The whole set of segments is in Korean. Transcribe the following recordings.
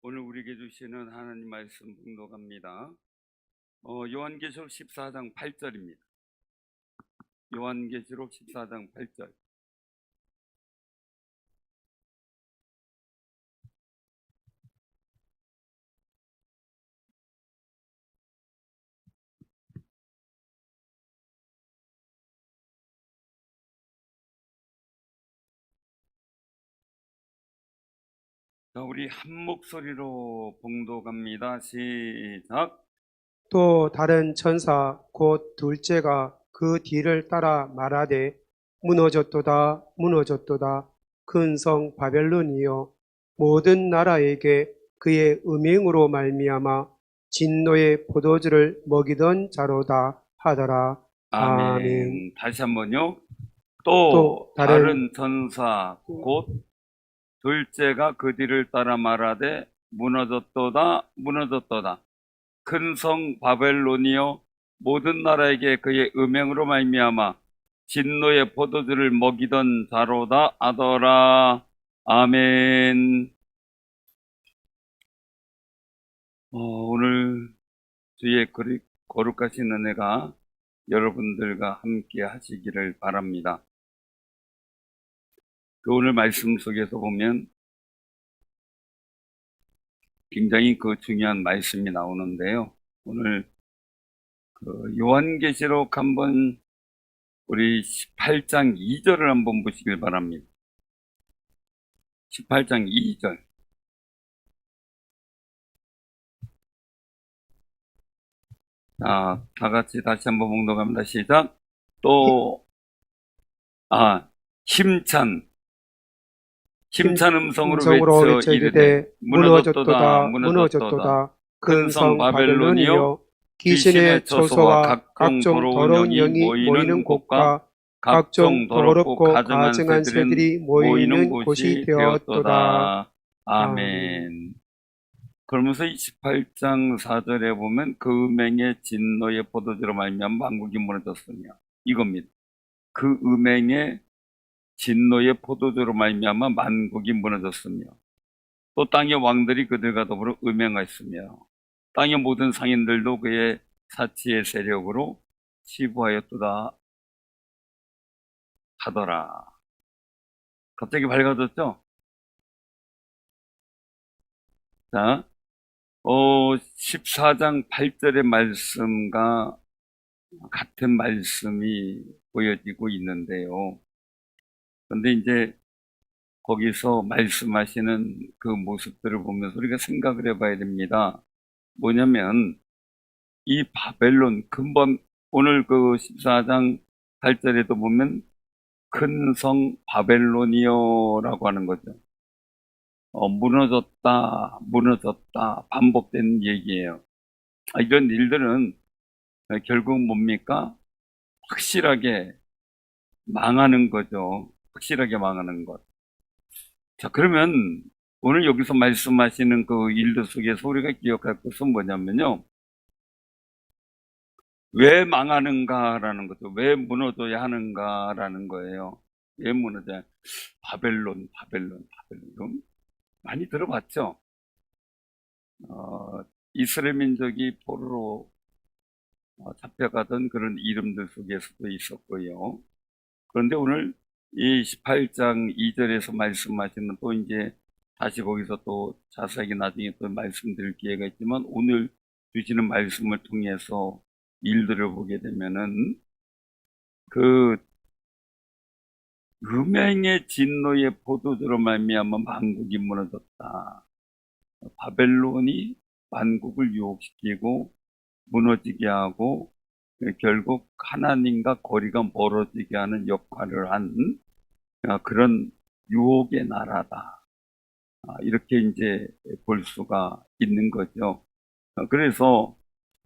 오늘 우리에게 주시는 하나님 말씀 봉독합니다. 요한계시록 14장 8절입니다. 요한계시록 14장 8절. 자, 우리 한 목소리로 봉독합니다. 시작. 또 다른 천사 곧 둘째가 그 뒤를 따라 말하되 무너졌도다 무너졌도다 큰 성 바벨론이여 모든 나라에게 그의 음행으로 말미암아 진노의 포도주를 먹이던 자로다 하더라. 아멘. 다시 한번요. 또 또 다른 다른 천사 곧 둘째가 그 뒤를 따라 말하되 무너졌도다 무너졌도다 큰 성 바벨론이여 모든 나라에게 그의 음행으로 말미암아 진노의 포도주를 먹이던 자로다 하더라. 아멘. 오늘 주의 거룩하신 은혜가 여러분들과 함께 하시기를 바랍니다. 오늘 말씀 속에서 보면 굉장히 중요한 말씀이 나오는데요. 오늘 요한계시록 한번 우리 18장 2절을 한번 보시길 바랍니다. 18장 2절. 자, 다 같이 다시 한번 봉독합니다. 시작. 또, 힘찬 음성으로 외쳐 이르되 무너졌도다 무너졌도다 큰 성 바벨론이여 귀신의 처소와 각종 더러운 영이 모이는 곳과 각종 더럽고 가증한 새들이 모이는 곳이 되었도다. 아멘. 그러면서 28장 4절에 보면 그 음행의 진노의 포도주로 말미암아 만국이 무너졌으며 이겁니다. 그 음행의 진노의 포도주로 말미암아 만국이 무너졌으며 또 땅의 왕들이 그들과 더불어 음행하였으며 땅의 모든 상인들도 그의 사치의 세력으로 치부하였도다 하더라. 갑자기 밝아졌죠? 자, 14장 8절의 말씀과 같은 말씀이 보여지고 있는데요. 그런데 이제 거기서 말씀하시는 그 모습들을 보면서 우리가 생각을 해봐야 됩니다. 뭐냐면 이 바벨론 근본 오늘 14장 8절에도 보면 큰 성 바벨론이여라고 하는 거죠. 무너졌다 반복되는 얘기예요. 이런 일들은 결국 뭡니까? 확실하게 망하는 거죠. 확실하게 망하는 것. 자, 그러면 오늘 여기서 말씀하시는 그 일들 속에서 우리가 기억할 것은 뭐냐면요. 왜 망하는가라는 거죠. 왜 무너져야 하는가라는 거예요. 왜 무너져야 바벨론. 많이 들어봤죠? 이스라엘 민족이 포로로 잡혀가던 그런 이름들 속에서도 있었고요. 그런데 오늘 이 18장 2절에서 말씀하시는 또 이제 다시 거기서 또 자세하게 나중에 또 말씀드릴 기회가 있지만 오늘 주시는 말씀을 통해서 일들을 보게 되면은 그 음행의 진노의 포도주로 말미암아 만국이 무너졌다. 바벨론이 만국을 유혹시키고 무너지게 하고 결국 하나님과 거리가 멀어지게 하는 역할을 한 그런 유혹의 나라다. 이렇게 이제 볼 수가 있는 거죠. 그래서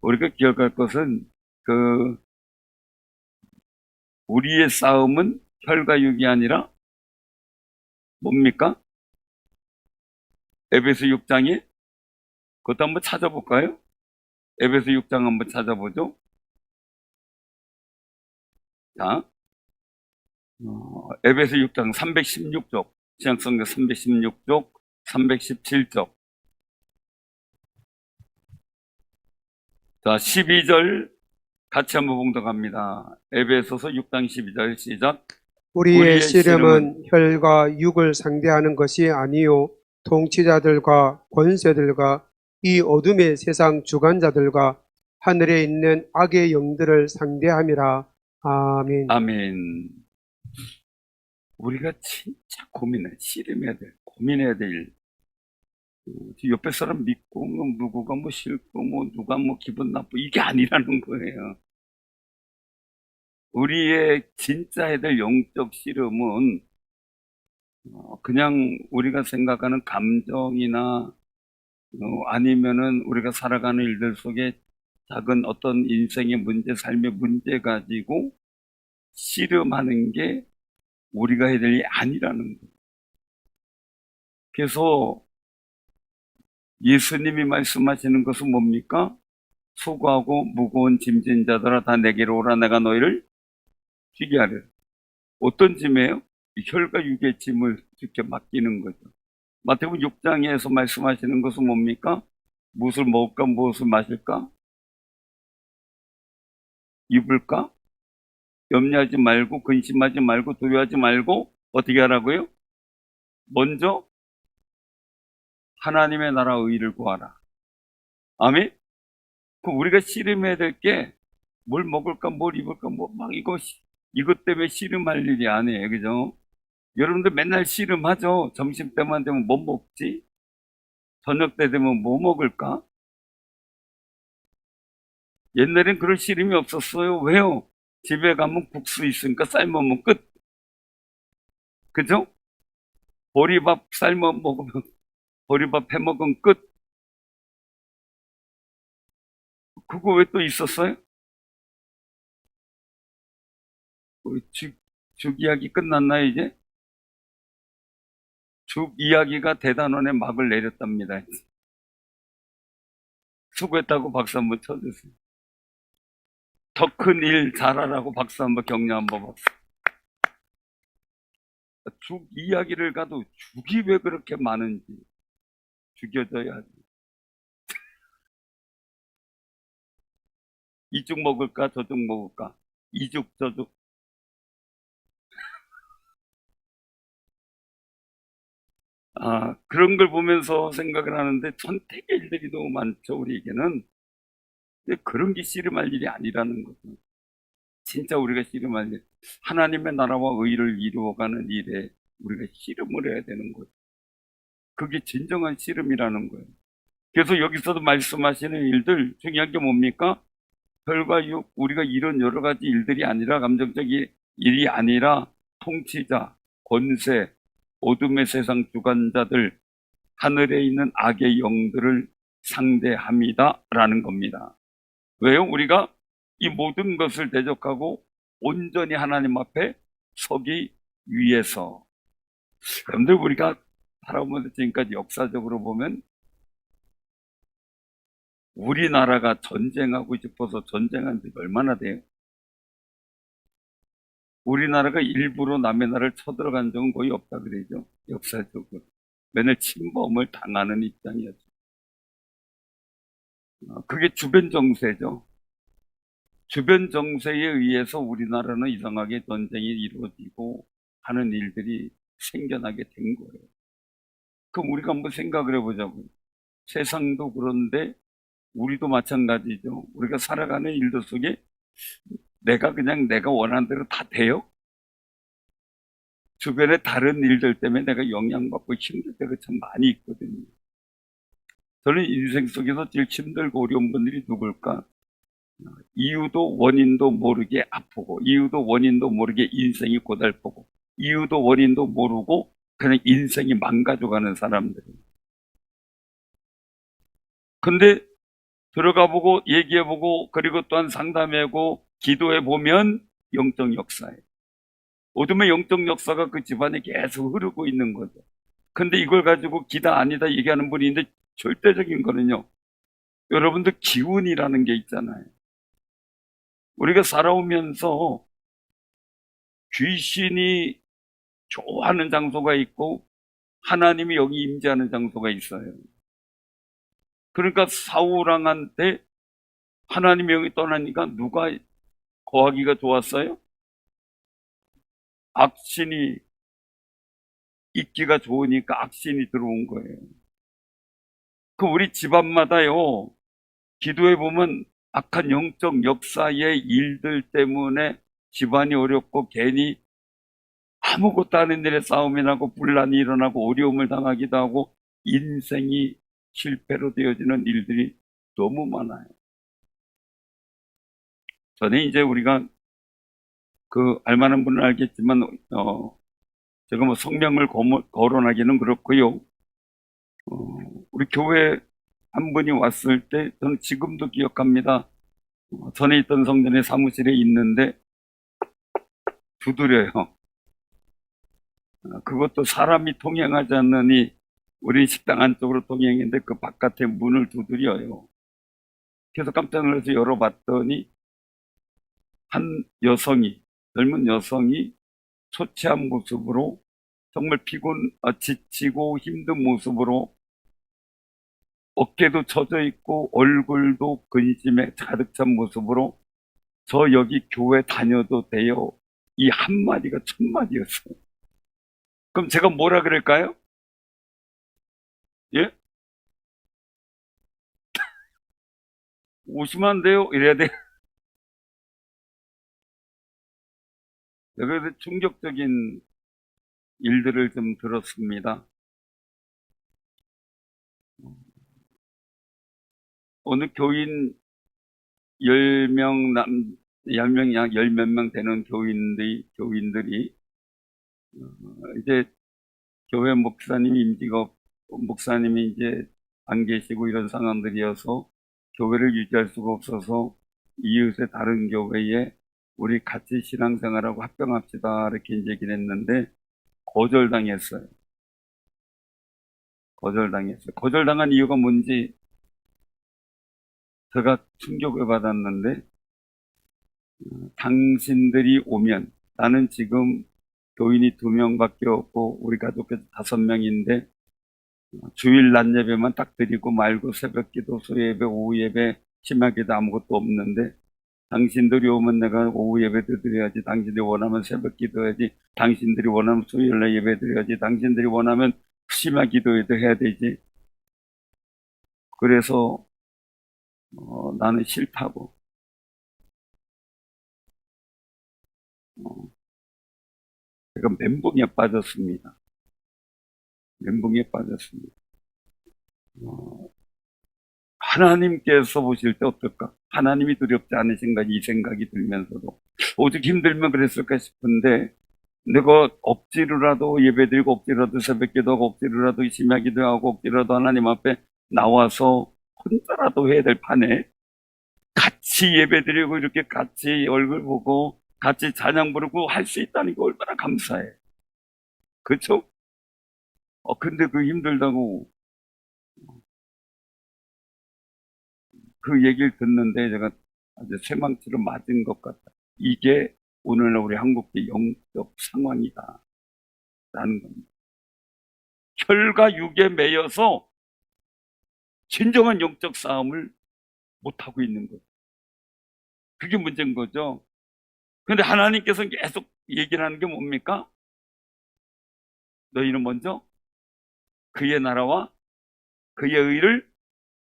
우리가 기억할 것은 우리의 싸움은 혈과 육이 아니라 뭡니까? 에베소 6장에 그것도 한번 찾아볼까요? 에베소 6장 한번 찾아보죠. 자, 에베소 6장 316쪽, 신약성경 316쪽, 317쪽. 자, 12절 같이 한번 봉독합니다. 에베소서 6장 12절 시작. 우리의 씨름은 씨름은 혈과 육을 상대하는 것이 아니요 통치자들과 권세들과 이 어둠의 세상 주관자들과 하늘에 있는 악의 영들을 상대함이라. 아멘. 아멘. 우리가 진짜 고민해야 될 일. 옆에 사람 믿고, 뭐, 누구가 뭐 싫고, 뭐, 누가 뭐 기분 나쁘고, 이게 아니라는 거예요. 우리의 진짜 해야 될 영적 씨름은, 그냥 우리가 생각하는 감정이나, 아니면은 우리가 살아가는 일들 속에 작은 어떤 인생의 문제, 삶의 문제 가지고 씨름하는 게 우리가 해야 될 일이 아니라는 거예요. 그래서 예수님이 말씀하시는 것은 뭡니까? 수고하고 무거운 짐진 자들아 다 내게로 오라 내가 너희를 쉬게 하리라. 어떤 짐이에요? 혈과 육의 짐을 이렇게 맡기는 거죠. 마태복음 6장에서 말씀하시는 것은 뭡니까? 무엇을 먹을까 무엇을 마실까? 입을까? 염려하지 말고 근심하지 말고 두려워하지 말고 어떻게 하라고요? 먼저 하나님의 나라 의를 구하라. 아멘? 그럼 우리가 씨름해야 될 게 뭘 먹을까 뭘 입을까 뭐 막 이것 때문에 씨름할 일이 아니에요. 그죠? 여러분들 맨날 씨름하죠. 점심 때만 되면 뭐 먹지? 저녁 때 되면 뭐 먹을까? 옛날엔 그럴 씨름이 없었어요. 왜요? 집에 가면 국수 있으니까 삶으면 끝. 그죠? 보리밥 삶아 먹으면 보리밥 해 먹으면 끝. 그거 왜 또 있었어요? 우리 죽 이야기 끝났나요, 이제? 죽 이야기가 대단원의 막을 내렸답니다. 수고했다고 박수 한번 쳐주세요. 더 큰 일 잘하라고 박수 한번 격려 한번 박수. 죽 이야기를 가도 죽이 왜 그렇게 많은지 죽여줘야지. 이 죽 먹을까 저 죽 먹을까 이 죽 저 죽. 그런 걸 보면서 생각을 하는데 선택의 일들이 너무 많죠. 우리에게는. 근데 그런 게 씨름할 일이 아니라는 거죠. 진짜 우리가 씨름할 일, 하나님의 나라와 의를 이루어가는 일에 우리가 씨름을 해야 되는 거죠. 그게 진정한 씨름이라는 거예요. 그래서 여기서도 말씀하시는 일들 중요한 게 뭡니까? 혈과 육, 우리가 이런 여러 가지 일들이 아니라 감정적인 일이 아니라 통치자, 권세, 어둠의 세상 주관자들, 하늘에 있는 악의 영들을 상대합니다라는 겁니다. 왜요? 우리가 이 모든 것을 대적하고 온전히 하나님 앞에 서기 위해서. 여러분들 우리가 살아오면서 지금까지 역사적으로 보면 우리나라가 전쟁하고 싶어서 전쟁한 지가 얼마나 돼요? 우리나라가 일부러 남의 나라를 쳐들어간 적은 거의 없다 그러죠. 역사적으로. 맨날 침범을 당하는 입장이었죠. 그게 주변 정세죠. 주변 정세에 의해서 우리나라는 이상하게 전쟁이 이루어지고 하는 일들이 생겨나게 된 거예요. 그럼 우리가 한번 생각을 해보자고요. 세상도 그런데 우리도 마찬가지죠. 우리가 살아가는 일들 속에 내가 원하는 대로 다 돼요? 주변에 다른 일들 때문에 내가 영향받고 힘들 때가 참 많이 있거든요. 저는 인생 속에서 제일 힘들고 어려운 분들이 누굴까? 이유도 원인도 모르게 아프고, 이유도 원인도 모르게 인생이 고달프고, 이유도 원인도 모르고 그냥 인생이 망가져가는 사람들. 근데 들어가 보고 얘기해 보고 그리고 또한 상담해 보고 기도해 보면 영적 역사예요. 어둠의 영적 역사가 그 집안에 계속 흐르고 있는 거죠. 근데 이걸 가지고 기다 아니다 얘기하는 분이 있는데 절대적인 거는요. 여러분들 기운이라는 게 있잖아요. 우리가 살아오면서 귀신이 좋아하는 장소가 있고 하나님이 여기 임재하는 장소가 있어요. 그러니까 사울왕한테 하나님의 영이 떠나니까 누가 거하기가 좋았어요? 악신이 있기가 좋으니까 악신이 들어온 거예요. 그 우리 집안마다요, 기도해 보면 악한 영적 역사의 일들 때문에 집안이 어렵고 괜히 아무것도 아닌 일에 싸움이 나고 분란이 일어나고 어려움을 당하기도 하고 인생이 실패로 되어지는 일들이 너무 많아요. 전에 이제 우리가 그 알만한 분은 알겠지만 제가 뭐 성명을 거론하기는 그렇고요. 우리 교회 한 분이 왔을 때 저는 지금도 기억합니다. 전에 있던 성전의 사무실에 있는데 두드려요. 그것도 사람이 통행하지 않느니 우리 식당 안쪽으로 통행했는데 그 바깥에 문을 두드려요. 그래서 깜짝 놀라서 열어봤더니 한 여성이, 젊은 여성이 초췌한 모습으로 정말 지치고 힘든 모습으로 어깨도 젖어 있고 얼굴도 근심에 가득 찬 모습으로 저 여기 교회 다녀도 돼요. 이 한마디가 천마디였어요. 그럼 제가 뭐라 그럴까요? 예? 오시면 안 돼요? 이래야 돼. 그래서 충격적인 일들을 좀 들었습니다. 어느 교인 10명 남, 10명, 약 10몇 명 되는 교인들이, 이제 교회 목사님이 목사님이 이제 안 계시고 이런 상황들이어서 교회를 유지할 수가 없어서 이웃의 다른 교회에 우리 같이 신앙생활하고 합병합시다. 이렇게 이제 얘기를 했는데 거절당했어요. 거절당했어요. 거절당한 이유가 뭔지 제가 충격을 받았는데 당신들이 오면 나는 지금 교인이 2명밖에 없고 우리 가족께서 5명인데 주일 낮 예배만 딱 드리고 말고 새벽 기도, 수요 예배, 오후 예배, 심야 기도 아무것도 없는데 당신들이 오면 내가 오후 예배도 드려야지, 당신들이 원하면 새벽 기도해야지, 당신들이 원하면 수요일 날 예배 드려야지, 당신들이 원하면 심야 기도회도 해야 되지. 그래서 나는 싫다고. 어, 제가 멘붕에 빠졌습니다. 멘붕에 빠졌습니다. 어, 하나님께서 보실 때 어떨까? 하나님이 두렵지 않으신가? 이 생각이 들면서도 오직 힘들면 그랬을까 싶은데 내가 억지로라도 예배드리고 억지로라도 새벽기도하고 억지로라도 심야기도하고 억지로라도 하나님 앞에 나와서 혼자라도 해야 될 판에 같이 예배드리고 이렇게 같이 얼굴 보고 같이 찬양 부르고 할 수 있다는 게 얼마나 감사해. 그렇죠? 근데 그 힘들다고 그 얘기를 듣는데 제가 아주 쇠망치로 맞은 것 같다. 이게 오늘날 우리 한국의 영적 상황이다. 라는 겁니다. 혈과 육에 매여서 진정한 영적 싸움을 못하고 있는 거죠. 그게 문제인 거죠. 근데 하나님께서 계속 얘기를 하는 게 뭡니까? 너희는 먼저 그의 나라와 그의 의를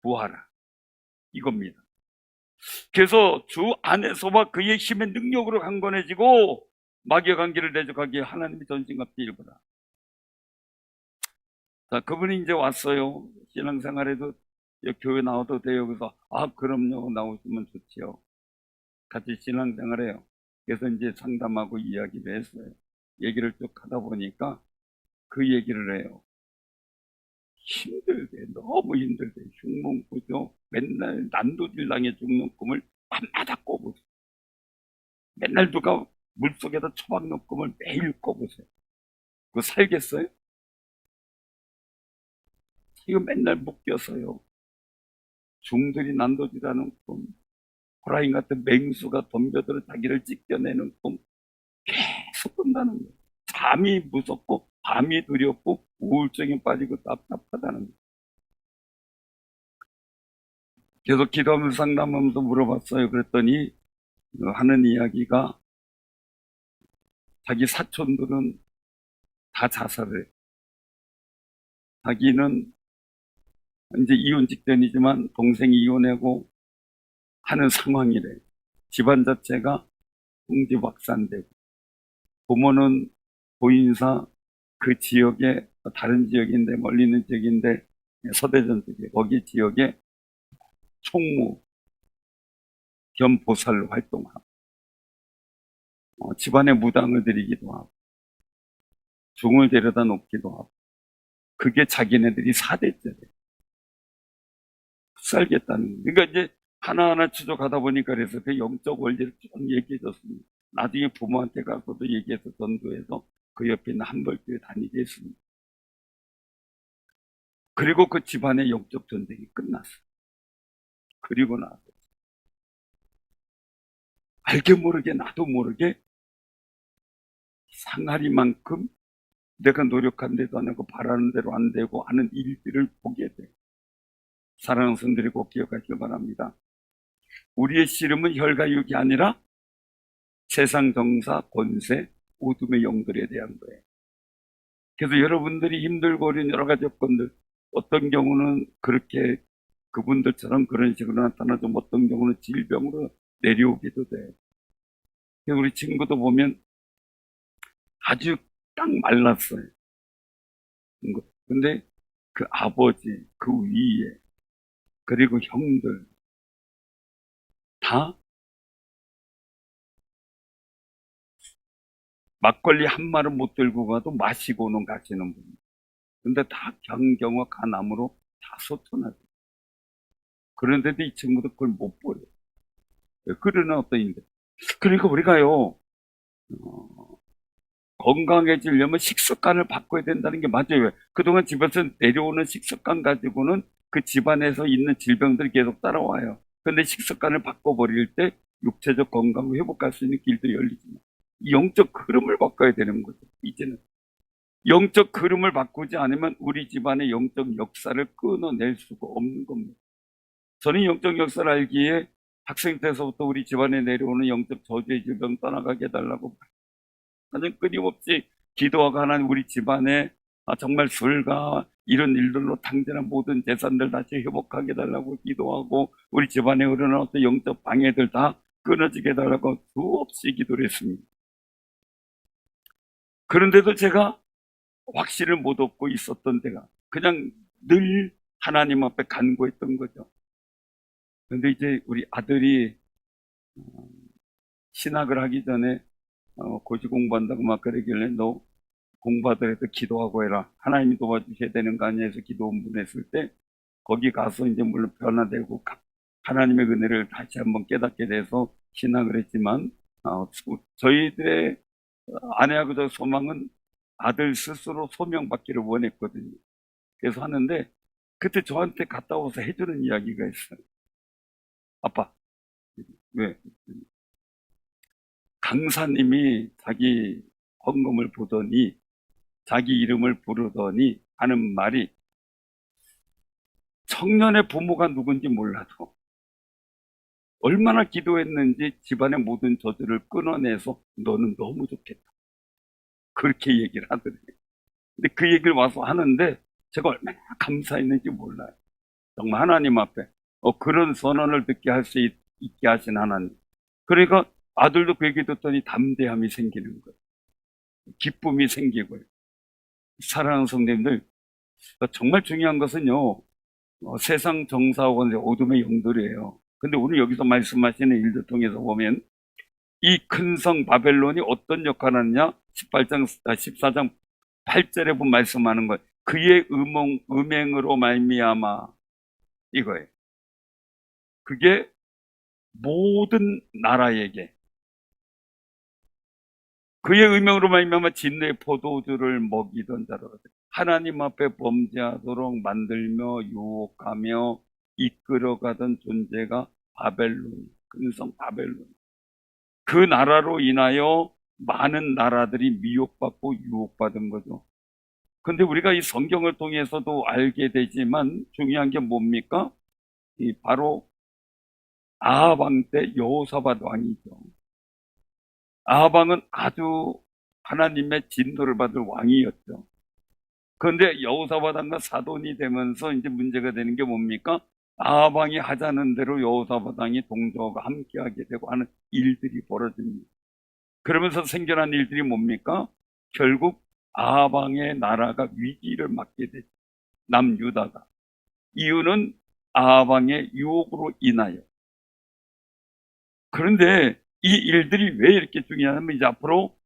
구하라. 이겁니다. 그래서 주 안에서와 그의 힘의 능력으로 강건해지고 마귀의 관계를 대적하기에 하나님이 전신갑주 일구라. 자, 그분이 이제 왔어요. 신앙생활에도 교회 나와도 돼요. 그래서 그럼요. 나오시면 좋지요. 같이 신앙생활해요. 그래서 이제 상담하고 이야기를 했어요. 얘기를 쭉 하다 보니까 그 얘기를 해요. 힘들대, 너무 힘들대. 흉몽구조, 맨날 난도질당해 죽는 꿈을 밤마다 꿔보세요. 맨날 누가 물속에다 처박는 꿈을 매일 꿔보세요. 그거 살겠어요? 이거 맨날 묶여서요. 중들이 난도질하는 꿈, 호랑이 같은 맹수가 덤벼들어 자기를 찢겨내는 꿈, 계속 꾼다는 거예요. 잠이 무섭고, 밤이 두렵고, 우울증에 빠지고 답답하다는 거예요. 계속 기도하면서 상담하면서 물어봤어요. 그랬더니 하는 이야기가 자기 사촌들은 다 자살을 해. 자기는 이제 이혼 직전이지만 동생이 이혼하고 하는 상황이래. 집안 자체가 풍지박산되고 부모는 보인사 그 지역에 다른 지역인데 멀리 있는 지역인데 서대전 쪽에 거기 지역에 총무 겸 보살로 활동하고 집안에 무당을 드리기도 하고 중을 데려다 놓기도 하고 그게 자기네들이 4대째래. 살겠다는. 그러니까 이제 하나하나 추적하다 보니까 그래서 그 영적 원리를 쭉 얘기해 줬습니다. 나중에 부모한테 가서도 얘기해서 전도해서 그 옆에 있는 한벌교에 다니게 했습니다. 그리고 그 집안의 영적 전쟁이 끝났어요. 그리고 나서 알게 모르게 나도 모르게 상하리만큼 내가 노력한 데도 안 하고 바라는 대로 안 되고 하는 일들을 보게 돼요. 사랑하는 성들이 꼭 기억하시기 바랍니다. 우리의 씨름은 혈과 육이 아니라 세상 정사, 권세, 어둠의 영들에 대한 거예요. 그래서 여러분들이 힘들고 어려운 여러 가지 여건들, 어떤 경우는 그렇게 그분들처럼 그런 식으로 나타나죠. 어떤 경우는 질병으로 내려오기도 돼요. 우리 친구도 보면 아주 딱 말랐어요. 근데 그 아버지, 그 위에, 그리고 형들, 다 막걸리 한 마를 못 들고 가도 마시고는 가시는 분. 근데 다 경경과 간암으로 다 소천하죠. 그런데도 이 친구도 그걸 못 버려요. 그러나 어떤 인데. 그러니까 우리가요, 건강해지려면 식습관을 바꿔야 된다는 게 맞아요. 왜? 그동안 집에서 내려오는 식습관 가지고는 그 집안에서 있는 질병들이 계속 따라와요. 근데 식습관을 바꿔버릴 때 육체적 건강을 회복할 수 있는 길도 열리지만 이 영적 흐름을 바꿔야 되는 거죠. 이제는 영적 흐름을 바꾸지 않으면 우리 집안의 영적 역사를 끊어낼 수가 없는 겁니다. 저는 영적 역사를 알기에 학생 때서부터 우리 집안에 내려오는 영적 저주의 질병 떠나가게 해달라고 하나님 끊임없이 기도하고 하나님 우리 집안에 정말 술과 이런 일들로 탕진한 모든 재산들 다시 회복하게 해달라고 기도하고 우리 집안에 흐르는 어떤 영적 방해들 다 끊어지게 해달라고 수없이 기도를 했습니다. 그런데도 제가 확신을 못 얻고 있었던 때가 그냥 늘 하나님 앞에 간구했던 거죠. 그런데 이제 우리 아들이 신학을 하기 전에 고시 공부한다고 막 그러길래 너 공부하더라도 기도하고 해라. 하나님이 도와주셔야 되는 거 아니야 해서 기도 본했을 때 거기 가서 이제 물론 변화되고 하나님의 은혜를 다시 한번 깨닫게 돼서 신학을 했지만 저희들의 아내하고 저 소망은 아들 스스로 소명받기를 원했거든요. 그래서 하는데 그때 저한테 갔다 와서 해주는 이야기가 있어요. 아빠, 왜? 강사님이 자기 헌금을 보더니 자기 이름을 부르더니 하는 말이 청년의 부모가 누군지 몰라도 얼마나 기도했는지 집안의 모든 저주를 끊어내서 너는 너무 좋겠다. 그렇게 얘기를 하더래요. 근데 그 얘기를 와서 하는데 제가 얼마나 감사했는지 몰라요. 정말 하나님 앞에 그런 선언을 듣게 할 수 있게 하신 하나님. 그러니까 아들도 그 얘기 듣더니 담대함이 생기는 거예요. 기쁨이 생기고요. 사랑하는 성도님들, 정말 중요한 것은요, 세상 정사하고 어둠의 영들이에요. 근데 오늘 여기서 말씀하시는 일들 통해서 보면 이 큰 성 바벨론이 어떤 역할을 하느냐? 14장 8절에 보면 말씀하는 거예요. 그의 음행으로 말미암아 이거예요. 그게 모든 나라에게 그의 음행으로 말미암아 진노의 포도주를 먹이던 자로 하나님 앞에 범죄하도록 만들며 유혹하며 이끌어가던 존재가 바벨론, 근성 바벨론. 그 나라로 인하여 많은 나라들이 미혹받고 유혹받은 거죠. 근데 우리가 이 성경을 통해서도 알게 되지만 중요한 게 뭡니까? 바로 아합 왕 때 여호사밧 왕이죠. 아합 왕은 아주 하나님의 진노를 받을 왕이었죠. 그런데 여호사밧 왕과 사돈이 되면서 이제 문제가 되는 게 뭡니까? 아합 왕이 하자는 대로 여호사밧 왕이 동조와 함께하게 되고 하는 일들이 벌어집니다. 그러면서 생겨난 일들이 뭡니까? 결국 아합 왕의 나라가 위기를 맞게 되죠. 남유다가. 이유는 아합 왕의 유혹으로 인하여. 그런데 이 일들이 왜 이렇게 중요하냐면 이제 앞으로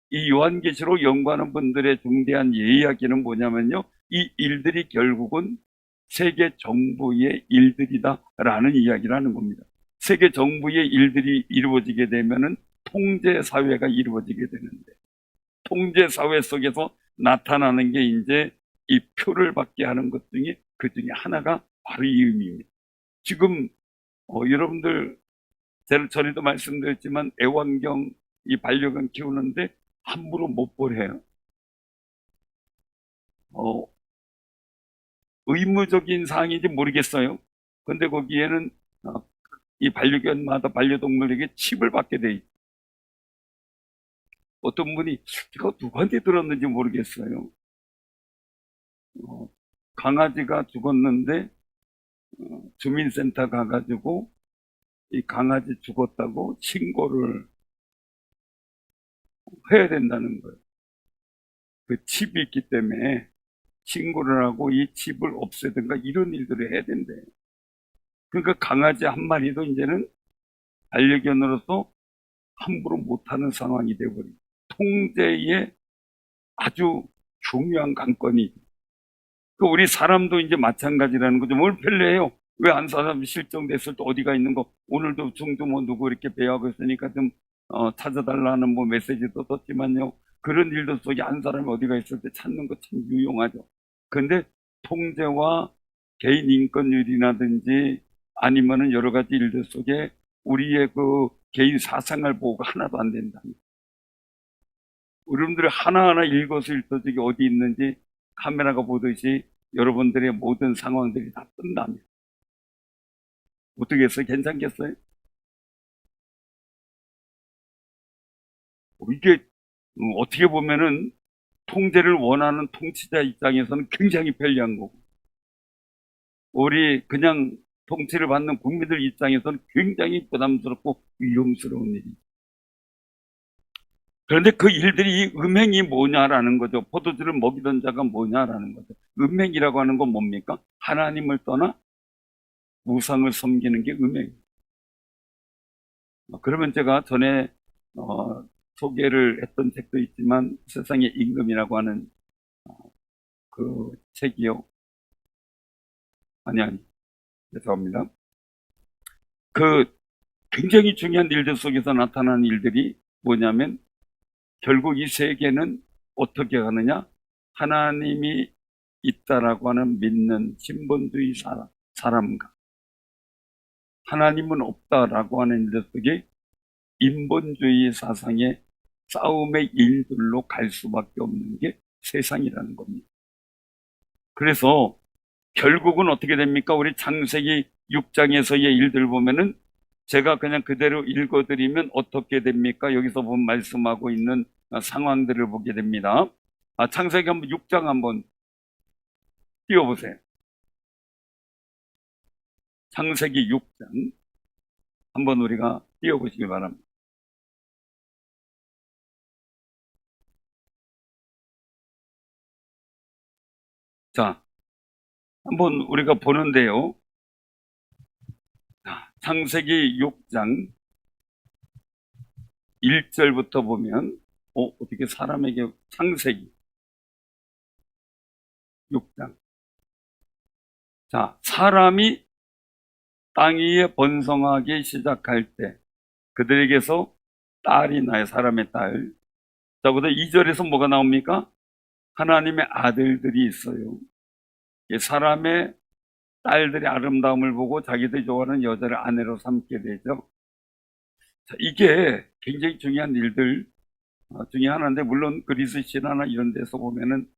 이 요한계시록 연구하는 분들의 중대한 이야기는 뭐냐면요. 이 일들이 결국은 세계 정부의 일들이다라는 이야기를 하는 겁니다. 세계 정부의 일들이 이루어지게 되면은 통제 사회가 이루어지게 되는데 통제 사회 속에서 나타나는 게 이제 이 표를 받게 하는 것 중에 그 중에 하나가 바로 이 의미입니다. 지금 여러분들 전에도 말씀드렸지만 애완경 이 반려견 키우는데 함부로 못 보래요. 의무적인 사항인지 모르겠어요. 근데 거기에는 이 반려견마다 반려동물에게 칩을 받게 돼 있어요. 어떤 분이 제가 누구한테 들었는지 모르겠어요. 강아지가 죽었는데 주민센터 가가지고 이 강아지 죽었다고 신고를 해야 된다는 거예요. 그 칩이 있기 때문에 신고를 하고 이 칩을 없애든가 이런 일들을 해야 된대. 그러니까 강아지 한 마리도 이제는 반려견으로서 함부로 못하는 상황이 되어버리고 통제의 아주 중요한 관건이. 그 우리 사람도 이제 마찬가지라는 거죠. 뭘 편리해요? 왜 안 사람 실종됐을 때 어디가 있는 거? 오늘도 중도 뭐 누구 이렇게 배하고 있으니까 좀 찾아달라는 뭐 메시지도 떴지만요. 그런 일들 속에 한 사람이 어디가 있을 때 찾는 거 참 유용하죠. 그런데 통제와 개인 인권율이라든지 아니면은 여러 가지 일들 속에 우리의 그 개인 사생활 보호가 하나도 안 된답니다. 여러분들이 하나하나 일거수일투족이 어디 있는지 카메라가 보듯이 여러분들의 모든 상황들이 다 뜬답니다. 어떻게 했어요? 괜찮겠어요? 이게 어떻게 보면은 통제를 원하는 통치자 입장에서는 굉장히 편리한 거고 우리 그냥 통치를 받는 국민들 입장에서는 굉장히 부담스럽고 위험스러운 일이죠. 그런데 그 일들이 이 음행이 뭐냐라는 거죠. 포도주를 먹이던 자가 뭐냐라는 거죠. 음행이라고 하는 건 뭡니까? 하나님을 떠나 우상을 섬기는 게 음행이에요. 그러면 제가 전에 소개를 했던 책도 있지만 세상의 임금이라고 하는 그 책이요. 아니 죄송합니다. 그 굉장히 중요한 일들 속에서 나타나는 일들이 뭐냐면 결국 이 세계는 어떻게 가느냐? 하나님이 있다라고 하는 믿는 신본주의 사람과 하나님은 없다라고 하는 일들 속에 인본주의 사상의 싸움의 일들로 갈 수밖에 없는 게 세상이라는 겁니다. 그래서 결국은 어떻게 됩니까? 우리 창세기 6장에서의 일들 보면은 제가 그냥 그대로 읽어드리면 어떻게 됩니까? 여기서 보면 말씀하고 있는 상황들을 보게 됩니다. 창세기 6장 한번 띄워보세요. 창세기 6장 한번 우리가 띄워보시기 바랍니다. 자, 한번 우리가 보는데요. 창세기 6장 1절부터 보면 어떻게 사람에게 창세기 6장 자, 사람이 땅 위에 번성하기 시작할 때 그들에게서 딸이 나요. 사람의 딸. 자부터 2절에서 뭐가 나옵니까? 하나님의 아들들이 있어요. 사람의 딸들의 아름다움을 보고 자기들이 좋아하는 여자를 아내로 삼게 되죠. 자, 이게 굉장히 중요한 일들 중에 하나인데 물론 그리스 신화나 이런 데서 보면은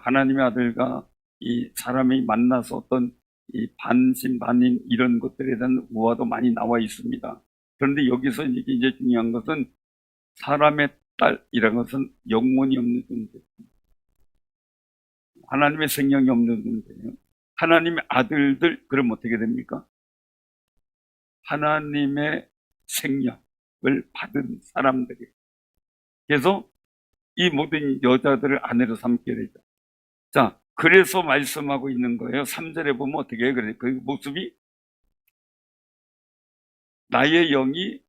하나님의 아들과 이 사람이 만나서 어떤 이 반신 반인 이런 것들에 대한 우화도 많이 나와 있습니다. 그런데 여기서 이제 중요한 것은 사람의 딸이라는 것은 영혼이 없는 존재, 하나님의 생명이 없는 존재예요. 하나님의 아들들, 그럼 어떻게 됩니까? 하나님의 생명을 받은 사람들이에요. 그래서 이 모든 여자들을 아내로 삼게 되죠. 자, 그래서 말씀하고 있는 거예요. 3절에 보면 어떻게 해요? 그래, 그 모습이 나의 영이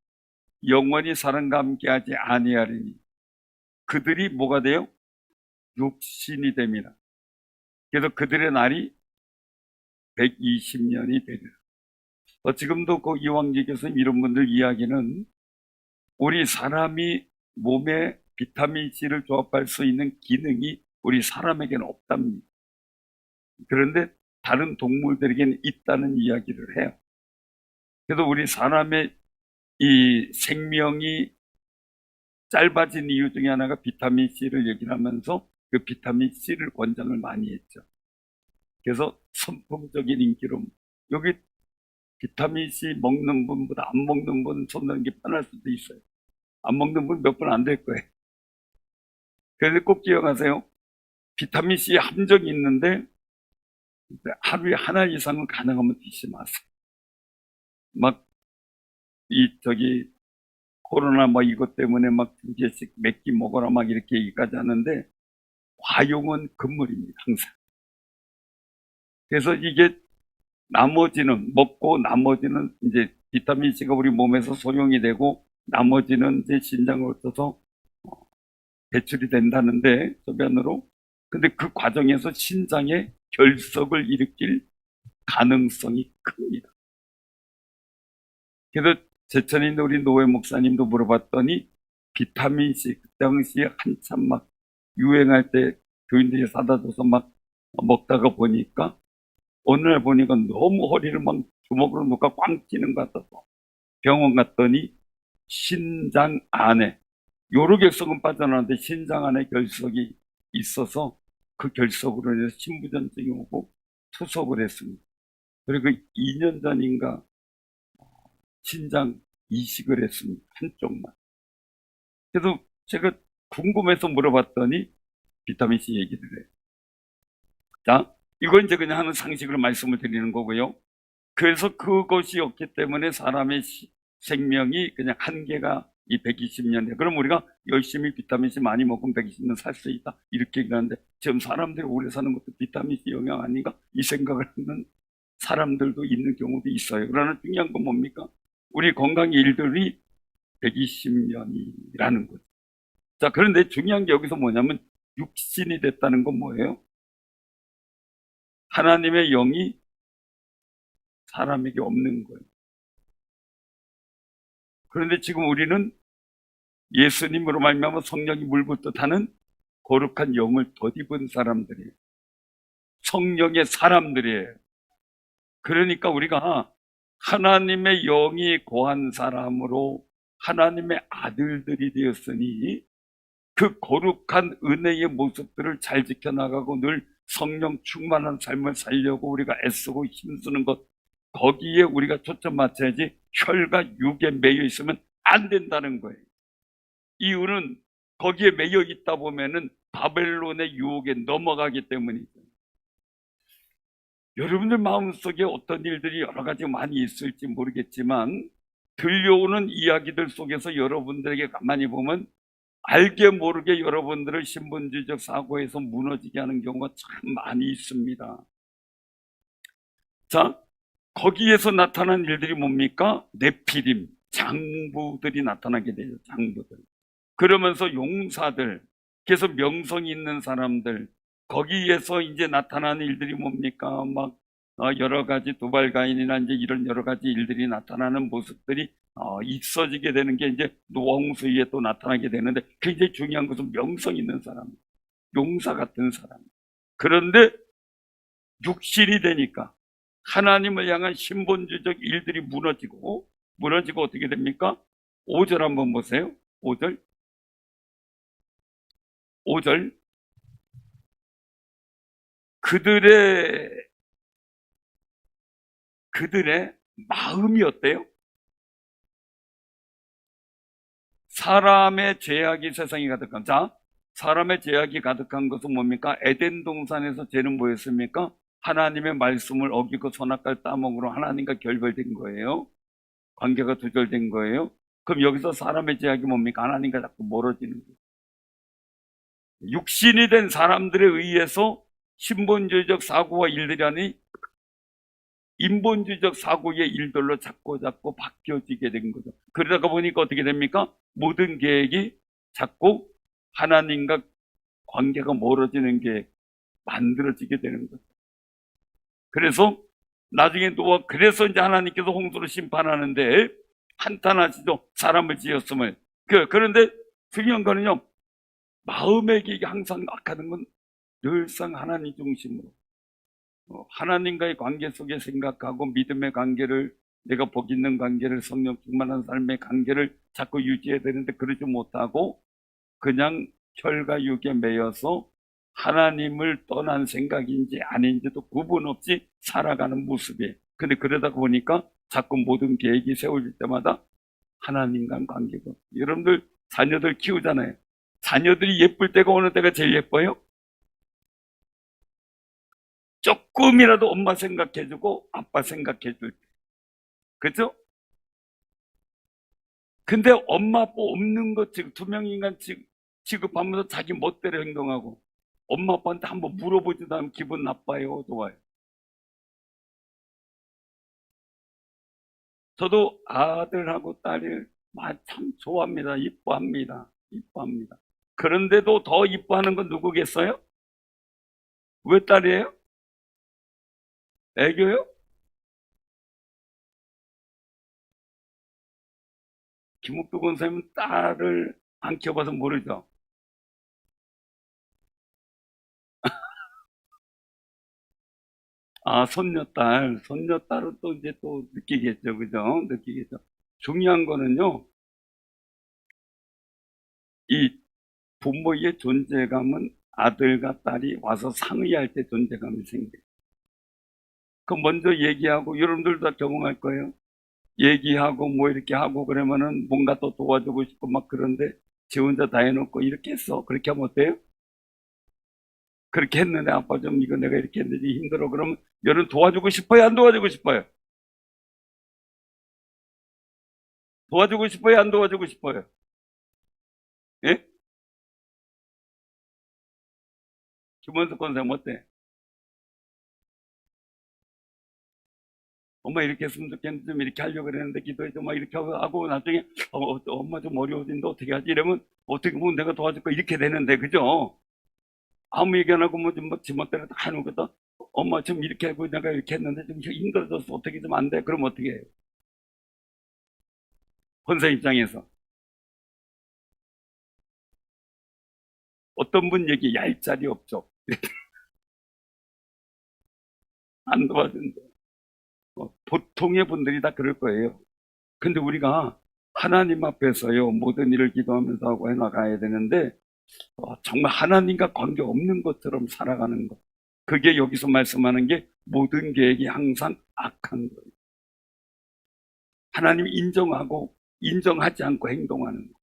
영원히 사람과 함께하지 아니하리니 그들이 뭐가 돼요? 육신이 됩니다. 그래서 그들의 날이 120년이 되리라. 지금도 그 이황재 교수님 이런 분들 이야기는 우리 사람이 몸에 비타민C를 조합할 수 있는 기능이 우리 사람에게는 없답니다. 그런데 다른 동물들에게는 있다는 이야기를 해요. 그래서 우리 사람의 이 생명이 짧아진 이유 중에 하나가 비타민C를 얘기를 하면서 그 비타민C를 권장을 많이 했죠. 그래서 선풍적인 인기로 여기 비타민C 먹는 분보다 안 먹는 분 손드는 게 편할 수도 있어요. 안 먹는 분 몇 분 안 될 거예요. 그래서 꼭 기억하세요. 비타민C 함정이 있는데 하루에 하나 이상은 가능하면 드시지 마세요. 막 코로나 이것 때문에 막 두 개씩 몇 끼 먹어라 막 이렇게 얘기까지 하는데 과용은 금물입니다, 항상. 그래서 이게 나머지는 먹고 나머지는 이제 비타민C가 우리 몸에서 소용이 되고 나머지는 이제 신장을 거쳐서 배출이 된다는데 소변으로. 근데 그 과정에서 신장에 결석을 일으킬 가능성이 큽니다. 그래서 제천에 있는 우리 노회 목사님도 물어봤더니 비타민C 그 당시에 한참 막 유행할 때 교인들이 사다 줘서 막 먹다가 보니까 어느 날 보니까 너무 허리를 막 주먹으로 누가 꽝 찌는 것 같아서 병원 갔더니 신장 안에 요로 결석은 빠져나왔는데 신장 안에 결석이 있어서 그 결석으로 인해서 신부전증이 오고 투석을 했습니다. 그리고 2년 전인가 신장 이식을 했습니다. 한쪽만. 그래서 제가 궁금해서 물어봤더니 비타민C 얘기를 해요. 자, 이건 이제 그냥 하는 상식으로 말씀을 드리는 거고요. 그래서 그것이 없기 때문에 사람의 생명이 그냥 한계가 이 120년에. 그럼 우리가 열심히 비타민C 많이 먹으면 120년 살 수 있다. 이렇게 얘기하는데 지금 사람들이 오래 사는 것도 비타민C 영향 아닌가? 이 생각을 하는 사람들도 있는 경우도 있어요. 그러나 중요한 건 뭡니까? 우리 건강 일들이 120년이라는 거죠. 자, 그런데 중요한 게 여기서 뭐냐면 육신이 됐다는 건 뭐예요? 하나님의 영이 사람에게 없는 거예요. 그런데 지금 우리는 예수님으로 말미암아 성령이 물붓듯하는 거룩한 영을 덧입은 사람들이에요. 성령의 사람들이에요. 그러니까 우리가 하나님의 영이 거한 사람으로 하나님의 아들들이 되었으니 그 거룩한 은혜의 모습들을 잘 지켜나가고 늘 성령 충만한 삶을 살려고 우리가 애쓰고 힘쓰는 것, 거기에 우리가 초점 맞춰야지 혈과 육에 매여 있으면 안 된다는 거예요. 이유는 거기에 매여 있다 보면은 바벨론의 유혹에 넘어가기 때문이죠. 여러분들 마음속에 어떤 일들이 여러 가지 많이 있을지 모르겠지만 들려오는 이야기들 속에서 여러분들에게 가만히 보면 알게 모르게 여러분들을 신분주의적 사고에서 무너지게 하는 경우가 참 많이 있습니다. 자, 거기에서 나타난 일들이 뭡니까? 네피림, 장부들이 나타나게 되죠. 장부들. 그러면서 용사들, 그래서 명성이 있는 사람들, 거기에서 이제 나타나는 일들이 뭡니까? 막 여러 가지 두발가인이나 이제 이런 여러 가지 일들이 나타나는 모습들이 있어지게 되는 게 이제 노홍수위에 또 나타나게 되는데 굉장히 중요한 것은 명성 있는 사람, 용사 같은 사람. 그런데 육신이 되니까 하나님을 향한 신본주의적 일들이 무너지고 어떻게 됩니까? 5절 한번 보세요. 5절 그들의 그들의 마음이 어때요? 사람의 죄악이 세상에 가득한, 자, 사람의 죄악이 가득한 것은 뭡니까? 에덴 동산에서 죄는 뭐였습니까? 하나님의 말씀을 어기고 선악과를 따먹으로 하나님과 결별된 거예요. 관계가 두절된 거예요. 그럼 여기서 사람의 죄악이 뭡니까? 하나님과 자꾸 멀어지는 거예요. 육신이 된 사람들에 의해서 신본주의적 사고와 일들이 아니 인본주의적 사고의 일들로 자꾸 바뀌어지게 된 거죠. 그러다가 보니까 어떻게 됩니까? 모든 계획이 자꾸 하나님과 관계가 멀어지는 게 만들어지게 되는 거죠. 그래서 나중에 노아, 그래서 이제 하나님께서 홍수로 심판하는데 한탄하시죠. 사람을 지었음을. 그런데 중요한 거는요, 마음의 계획이 항상 악하는 건 늘상 하나님 중심으로 하나님과의 관계 속에 생각하고 믿음의 관계를, 내가 복 있는 관계를, 성령 충만한 삶의 관계를 자꾸 유지해야 되는데 그러지 못하고 그냥 혈과 육에 매여서 하나님을 떠난 생각인지 아닌지도 구분 없이 살아가는 모습이에요. 근데 그러다 보니까 자꾸 모든 계획이 세워질 때마다 하나님과는 관계가, 여러분들 자녀들 키우잖아요. 자녀들이 예쁠 때가 어느 때가 제일 예뻐요? 조금이라도 엄마 생각해주고 아빠 생각해줄 때. 그죠? 근데 엄마 아빠 없는 것, 지금 투명 인간 취급하면서 자기 멋대로 행동하고 엄마 아빠한테 한번 물어보지도 않으면 기분 나빠요, 좋아요? 저도 아들하고 딸을 참 좋아합니다. 이뻐합니다. 이뻐합니다. 그런데도 더 이뻐하는 건 누구겠어요? 왜 딸이에요? 애교요? 김옥두 권사님은 딸을 안 키워봐서 모르죠. 아, 손녀딸은 또 이제 또 느끼겠죠. 그죠? 느끼겠죠. 중요한 거는요, 이 부모의 존재감은 아들과 딸이 와서 상의할 때 존재감이 생겨요. 그 먼저 얘기하고, 여러분들도 다 경험할 거예요. 얘기하고 뭐 이렇게 하고 그러면은 뭔가 또 도와주고 싶고 막 그런데 지 혼자 다 해놓고 이렇게 했어. 그렇게 하면 어때요? 그렇게 했는데 아빠 좀 이거 내가 이렇게 했는데 힘들어. 그러면 여러분 도와주고 싶어요? 안 도와주고 싶어요? 도와주고 싶어요? 안 도와주고 싶어요? 예? 김원석 권사님 어때? 엄마 이렇게 했으면 좋겠는데 좀 이렇게 하려고 그랬는데 기도해 좀 막 이렇게 하고 나중에 엄마 좀 어려워진데 어떻게 하지? 이러면 어떻게 보면 내가 도와줄 거 이렇게 되는데 그죠? 아무 얘기 안 하고 뭐 좀 막 지멋대로 다 해놓거든. 엄마 좀 이렇게 하고 내가 이렇게 했는데 좀 힘들어져서 어떻게 좀 안 돼? 그럼 어떻게 해요? 권사 입장에서 어떤 분 얘기 얄짤이 없죠. 안 도와준다. 보통의 분들이 다 그럴 거예요. 근데 우리가 하나님 앞에서요 모든 일을 기도하면서 하고 해나가야 되는데 정말 하나님과 관계 없는 것처럼 살아가는 것. 그게 여기서 말씀하는 게 모든 계획이 항상 악한 거예요. 하나님 인정하고 인정하지 않고 행동하는 것.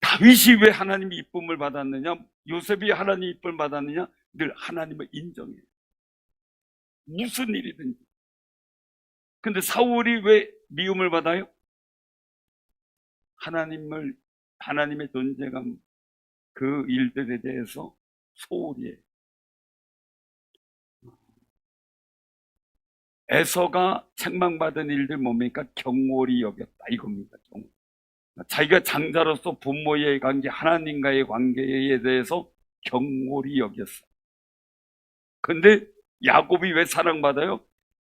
다윗이 왜 하나님의 이쁨을 받았느냐? 요셉이 하나님의 이쁨을 받았느냐? 늘 하나님을 인정해요. 무슨 일이든지. 근데 사울이 왜 미움을 받아요? 하나님의 존재감, 그 일들에 대해서 소홀히 해요. 에서가 책망받은 일들 뭡니까? 경홀히 여겼다. 이겁니다. 경홀. 자기가 장자로서 부모의 관계, 하나님과의 관계에 대해서 경홀히 여겼어. 근데 야곱이 왜 사랑받아요?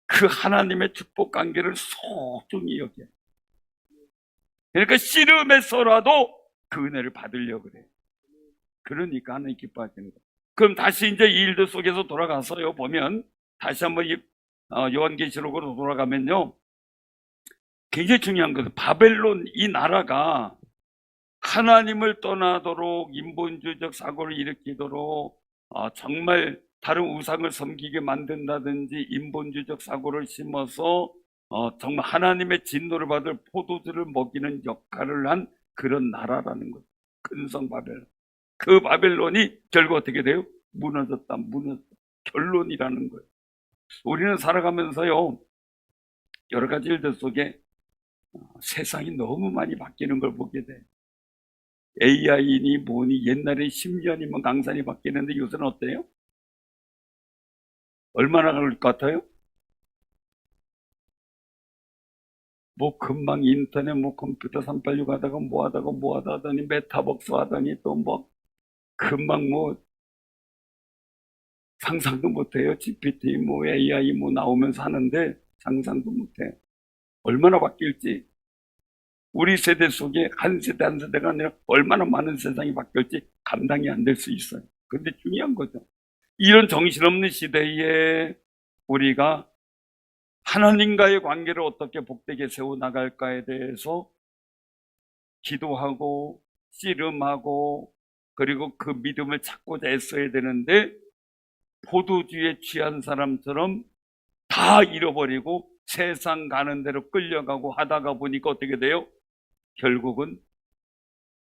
그 하나님의 축복 관계를 소중히 여겨요. 그러니까 씨름해서라도 그 은혜를 받으려고 그래. 그러니까 하나님 기뻐하시는 거예요. 그럼 다시 이제 이 일들 속에서 돌아가서요, 보면, 다시 한번 요한계시록으로 돌아가면요, 굉장히 중요한 것은 바벨론 이 나라가 하나님을 떠나도록 인본주의적 사고를 일으키도록 정말 다른 우상을 섬기게 만든다든지 인본주의적 사고를 심어서 정말 하나님의 진노를 받을 포도주를 먹이는 역할을 한 그런 나라라는 거죠. 근성 바벨론. 그 바벨론이 결국 어떻게 돼요? 무너졌다, 무너졌다. 결론이라는 거예요. 우리는 살아가면서요, 여러 가지 일들 속에 세상이 너무 많이 바뀌는 걸 보게 돼. AI니 뭐니 옛날에 10년이면 강산이 바뀌는데 요새는 어때요? 얼마나 그럴 것 같아요? 뭐 금방 인터넷 뭐 컴퓨터 386 하다가 뭐 하다가 뭐 하다 하더니 메타버스 하더니 또 뭐 금방 뭐 상상도 못해요. GPT 뭐 AI 뭐 나오면서 하는데 상상도 못해요. 얼마나 바뀔지. 우리 세대 속에 한 세대 한 세대가 아니라 얼마나 많은 세상이 바뀔지 감당이 안 될 수 있어요. 근데 중요한 거죠. 이런 정신없는 시대에 우리가 하나님과의 관계를 어떻게 복되게 세워나갈까에 대해서 기도하고 씨름하고 그리고 그 믿음을 찾고자 애써야 되는데 포도주에 취한 사람처럼 다 잃어버리고 세상 가는 대로 끌려가고 하다가 보니까 어떻게 돼요? 결국은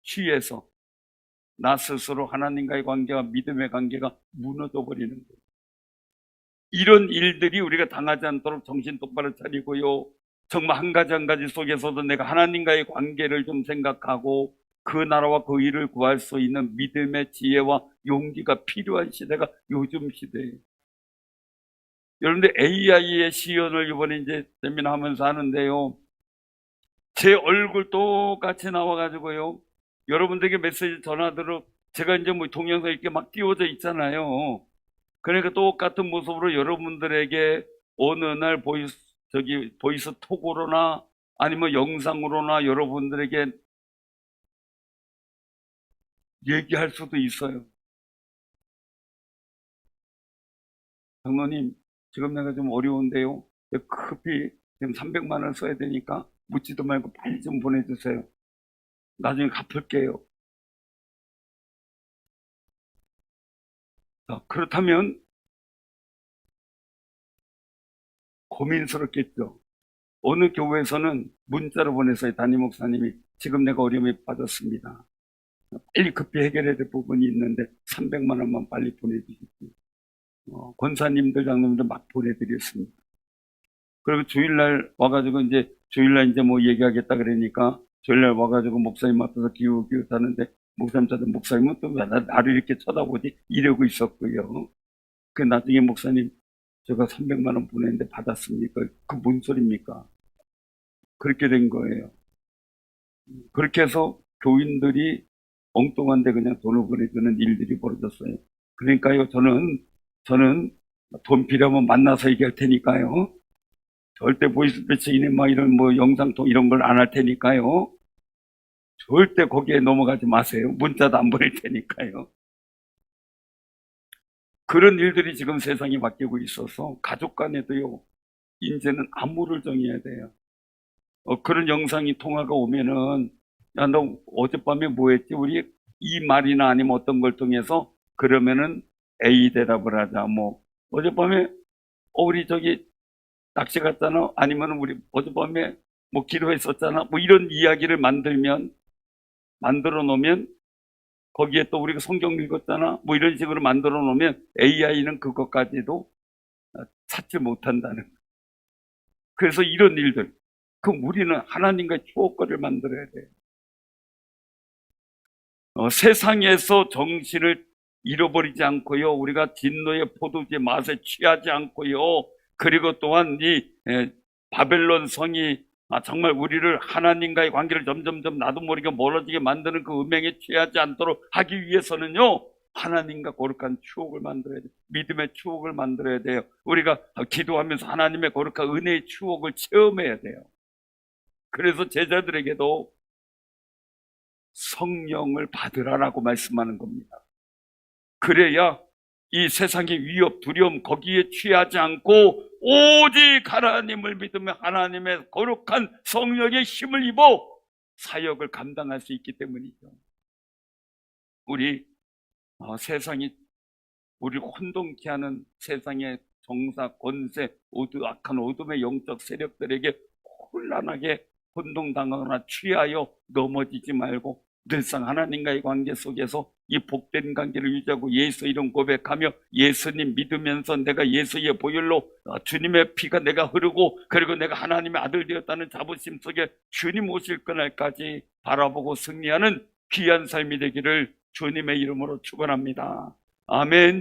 취해서 나 스스로 하나님과의 관계와 믿음의 관계가 무너져 버리는 거예요. 이런 일들이 우리가 당하지 않도록 정신 똑바로 차리고요. 정말 한 가지 한 가지 속에서도 내가 하나님과의 관계를 좀 생각하고 그 나라와 그 일을 구할 수 있는 믿음의 지혜와 용기가 필요한 시대가 요즘 시대예요. 여러분들 AI의 시연을 이번에 이제 세미나하면서 하는데요. 제 얼굴 똑같이 나와가지고요. 여러분들에게 메시지 전하도록 제가 이제 뭐 동영상 이렇게 막 띄워져 있잖아요. 그러니까 똑같은 모습으로 여러분들에게 어느 날 보이스 톡으로나 아니면 영상으로나 여러분들에게 얘기할 수도 있어요. 장로님, 지금 내가 좀 어려운데요. 급히 지금 300만 원 써야 되니까 묻지도 말고 빨리 좀 보내주세요. 나중에 갚을게요. 그렇다면 고민스럽겠죠. 어느 교회에서는 문자로 보내서 담임 목사님이 지금 내가 어려움에 빠졌습니다. 빨리 급히 해결해야 될 부분이 있는데 300만 원만 빨리 보내주십시오. 권사님들, 장로님들 막 보내드렸습니다. 그리고 주일날 와가지고 주일날 뭐 얘기하겠다 그러니까 주일날 와가지고 목사님 앞에서 기웃기웃하는데 목사님은 또 왜 나를 이렇게 쳐다보지? 이러고 있었고요. 그 나중에 목사님 제가 300만 원 보냈는데 받았습니까? 그 뭔 소리입니까? 그렇게 된 거예요. 그렇게 해서 교인들이 엉뚱한데 그냥 돈을 보내주는 일들이 벌어졌어요. 그러니까요, 저는 돈 필요하면 만나서 얘기할 테니까요. 절대 보이스피싱이나 막 이런 뭐 영상통 이런 걸 안 할 테니까요. 절대 거기에 넘어가지 마세요. 문자도 안 보낼 테니까요. 그런 일들이 지금 세상이 바뀌고 있어서 가족 간에도요, 이제는 안무를 정해야 돼요. 그런 영상이 통화가 오면은, 야, 너 어젯밤에 뭐 했지? 우리 이 말이나 아니면 어떤 걸 통해서 그러면은 A 대답을 하자. 뭐, 어젯밤에, 우리 낚시 갔잖아. 아니면 우리 어젯밤에 뭐 기도했었잖아. 뭐 이런 이야기를 만들어 놓으면 거기에 또 우리가 성경 읽었잖아. 뭐 이런 식으로 만들어 놓으면 AI는 그것까지도 찾지 못한다는. 그래서 이런 일들. 그럼 우리는 하나님과 추억거리를 만들어야 돼요. 세상에서 정신을 잃어버리지 않고요. 우리가 진노의 포도주의 맛에 취하지 않고요. 그리고 또한 바벨론 성이 정말 우리를 하나님과의 관계를 점점점 나도 모르게 멀어지게 만드는 그 음행에 취하지 않도록 하기 위해서는요. 하나님과 거룩한 추억을 만들어야 돼요. 믿음의 추억을 만들어야 돼요. 우리가 기도하면서 하나님의 거룩한 은혜의 추억을 체험해야 돼요. 그래서 제자들에게도 성령을 받으라라고 말씀하는 겁니다. 그래야 이 세상의 위협, 두려움 거기에 취하지 않고 오직 하나님을 믿으며 하나님의 거룩한 성령의 힘을 입어 사역을 감당할 수 있기 때문이죠. 우리 세상이 우리 혼동케 하는 세상의 정사, 권세, 악한 어둠의 영적 세력들에게 혼란하게 혼동당하거나 취하여 넘어지지 말고 늘상 하나님과의 관계 속에서 이 복된 관계를 유지하고 예수 이름 고백하며 예수님 믿으면서 내가 예수의 보혈로 주님의 피가 내가 흐르고 그리고 내가 하나님의 아들 되었다는 자부심 속에 주님 오실 그날까지 바라보고 승리하는 귀한 삶이 되기를 주님의 이름으로 축원합니다. 아멘.